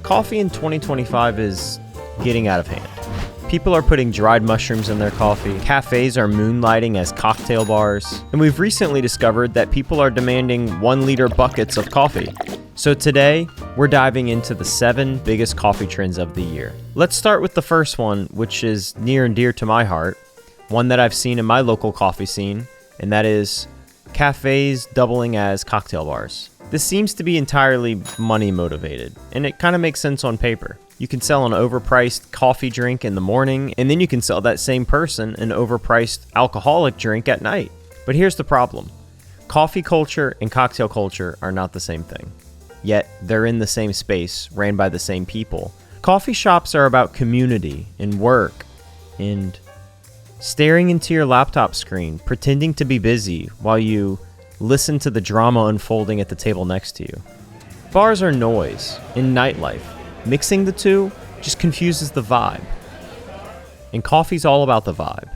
Coffee in 2025 is getting out of hand. People are putting dried mushrooms in their coffee, cafes are moonlighting as cocktail bars, and we've recently discovered that people are demanding 1-liter buckets of coffee. So today, we're diving into the 7 biggest coffee trends of the year. Let's start with the first one, which is near and dear to my heart, one that I've seen in my local coffee scene, and that is cafes doubling as cocktail bars. This seems to be entirely money motivated, and it kind of makes sense on paper. You can sell an overpriced coffee drink in the morning, and then you can sell that same person an overpriced alcoholic drink at night. But here's the problem. Coffee culture and cocktail culture are not the same thing. Yet, they're in the same space, ran by the same people. Coffee shops are about community and work and staring into your laptop screen, pretending to be busy while you listen to the drama unfolding at the table next to you. Bars are noise and nightlife. Mixing the two just confuses the vibe. And coffee's all about the vibe.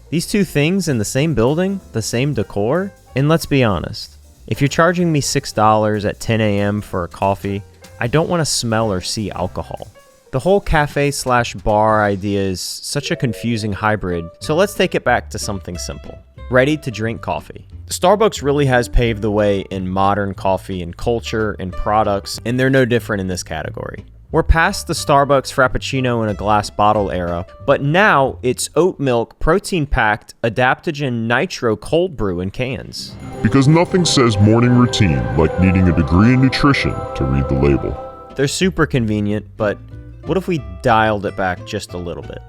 These two things in the same building, the same decor, and let's be honest, if you're charging me $6 at 10 a.m. for a coffee, I don't want to smell or see alcohol. The whole cafe/bar idea is such a confusing hybrid, so let's take it back to something simple. Ready to drink coffee. Starbucks really has paved the way in modern coffee and culture and products, and they're no different in this category. We're past the Starbucks Frappuccino in a glass bottle era, but now it's oat milk, protein-packed, adaptogen nitro cold brew in cans. Because nothing says morning routine like needing a degree in nutrition to read the label. They're super convenient, but what if we dialed it back just a little bit?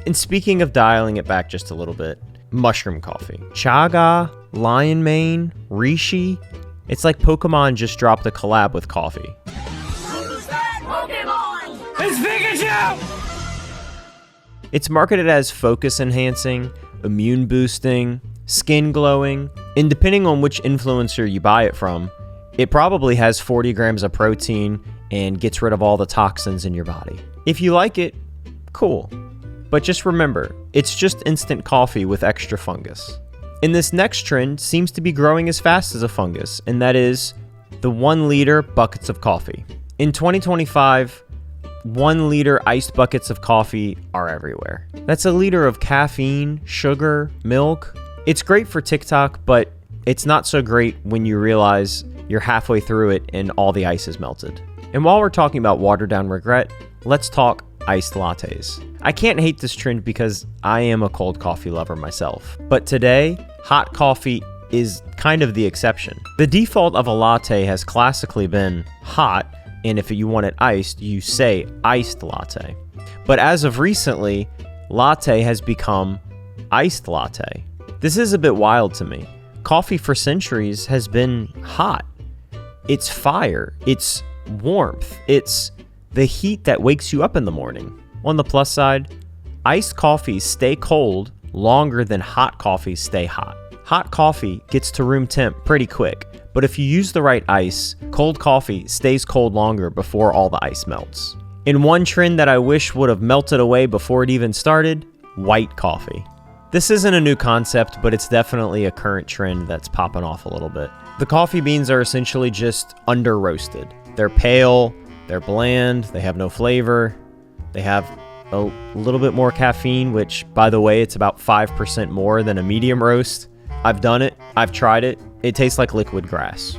And speaking of dialing it back just a little bit, mushroom coffee. Chaga, lion mane, reishi. It's like Pokemon just dropped a collab with coffee. Who's that Pokemon? It's Pikachu! It's marketed as focus enhancing, immune boosting, skin glowing, and depending on which influencer you buy it from, it probably has 40 grams of protein and gets rid of all the toxins in your body. If you like it, cool. But just remember, it's just instant coffee with extra fungus. And this next trend seems to be growing as fast as a fungus, and that is the 1-liter buckets of coffee. In 2025, 1-liter iced buckets of coffee are everywhere. That's a liter of caffeine, sugar, milk. It's great for TikTok, but it's not so great when you realize you're halfway through it and all the ice is melted. And while we're talking about watered down regret, let's talk iced lattes. I can't hate this trend because I am a cold coffee lover myself. But today, hot coffee is kind of the exception. The default of a latte has classically been hot, and if you want it iced, you say iced latte. But as of recently, latte has become iced latte. This is a bit wild to me. Coffee for centuries has been hot. It's fire. It's warmth. It's the heat that wakes you up in the morning. On the plus side, iced coffees stay cold longer than hot coffees stay hot. Hot coffee gets to room temp pretty quick, but if you use the right ice, cold coffee stays cold longer before all the ice melts. And one trend that I wish would have melted away before it even started, white coffee. This isn't a new concept, but it's definitely a current trend that's popping off a little bit. The coffee beans are essentially just under roasted. They're pale, they're bland, they have no flavor, they have a little bit more caffeine, which, by the way, it's about 5% more than a medium roast. I've done it, I've tried it, it tastes like liquid grass.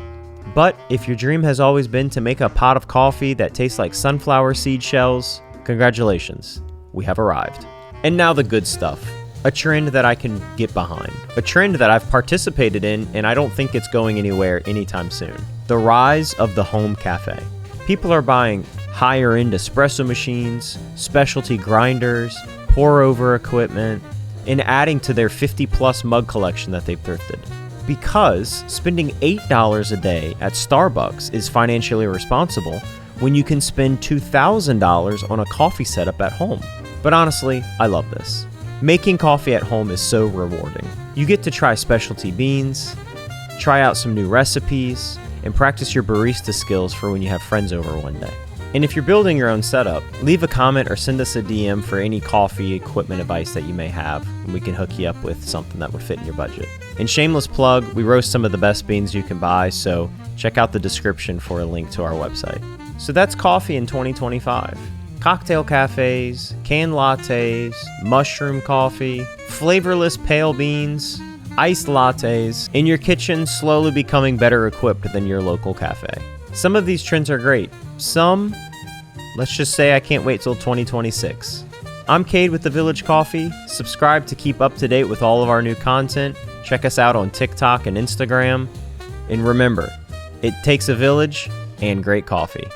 But if your dream has always been to make a pot of coffee that tastes like sunflower seed shells, congratulations, we have arrived. And now the good stuff. A trend that I can get behind. A trend that I've participated in, and I don't think it's going anywhere anytime soon. The rise of the home cafe. People are buying higher-end espresso machines, specialty grinders, pour-over equipment, and adding to their 50-plus mug collection that they've thrifted. Because spending $8 a day at Starbucks is financially irresponsible when you can spend $2,000 on a coffee setup at home. But honestly, I love this. Making coffee at home is so rewarding. You get to try specialty beans, try out some new recipes, and practice your barista skills for when you have friends over one day. And if you're building your own setup, leave a comment or send us a DM for any coffee equipment advice that you may have, and we can hook you up with something that would fit in your budget. And shameless plug, we roast some of the best beans you can buy, so check out the description for a link to our website. So that's coffee in 2025. Cocktail cafes, canned lattes, mushroom coffee, flavorless pale beans, iced lattes, in your kitchen slowly becoming better equipped than your local cafe. Some of these trends are great. Some, let's just say I can't wait till 2026. I'm Cade with The Village Coffee. Subscribe to keep up to date with all of our new content. Check us out on TikTok and Instagram. And remember, it takes a village and great coffee.